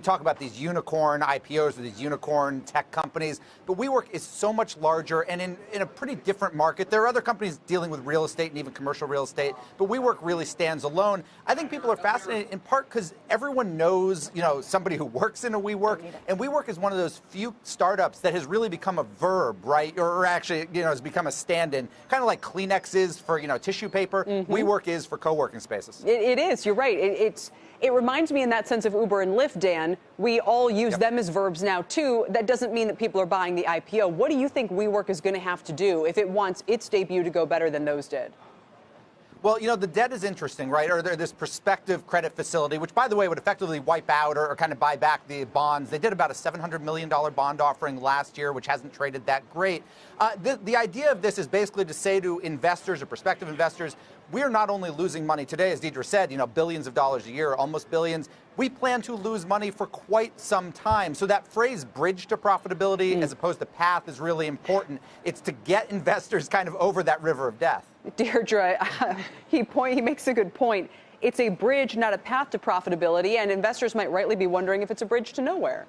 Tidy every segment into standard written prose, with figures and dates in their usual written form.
talk about these unicorn IPOs or these unicorn tech companies, but WeWork is so much larger and in a pretty different market. There are other companies dealing with real estate and even commercial real estate, but WeWork really stands alone. I think people are fascinated in part because everyone knows, somebody who works in a WeWork, and WeWork is one of those few startups that has really become a verb, right? Or actually, has become a stand-in, kind of like Kleenex is for, tissue paper. WeWork is for co-working spaces. It is. You're right. It reminds me in that sense of Uber and Lyft, Dan. We all use them as verbs now, too. That doesn't mean that people are buying the IPO. What do you think WeWork is going to have to do if it wants its debut to go better than those did? Well, the debt is interesting, right? Or this prospective credit facility, which, by the way, would effectively wipe out or kind of buy back the bonds. They did about a $700 million bond offering last year, which hasn't traded that great. The idea of this is basically to say to investors or prospective investors, we're not only losing money today, as Dierdre said, billions of dollars a year, almost billions. We plan to lose money for quite some time. So that phrase bridge to profitability as opposed to path is really important. It's to get investors kind of over that river of death. Dierdre, he makes a good point. It's a bridge, not a path to profitability, and investors might rightly be wondering if it's a bridge to nowhere.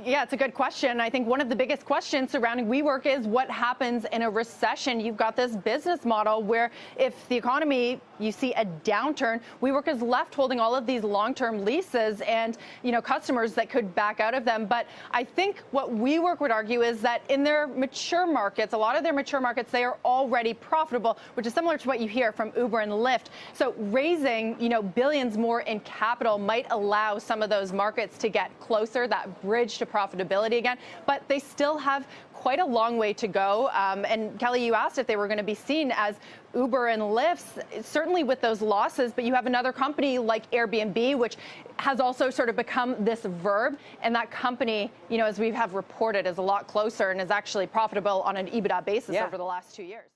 Yeah, it's a good question. I think one of the biggest questions surrounding WeWork is what happens in a recession. You've got this business model where if the economy, you see a downturn, WeWork is left holding all of these long-term leases and, customers that could back out of them. But I think what WeWork would argue is that in their mature markets, a lot of their mature markets, they are already profitable, which is similar to what you hear from Uber and Lyft. So raising, billions more in capital might allow some of those markets to get closer, that bridge to profitability again, but they still have quite a long way to go. And Kelly, you asked if they were going to be seen as Uber and Lyft, certainly with those losses, but you have another company like Airbnb, which has also sort of become this verb, and that company, as we have reported, is a lot closer and is actually profitable on an EBITDA basis over the last 2 years.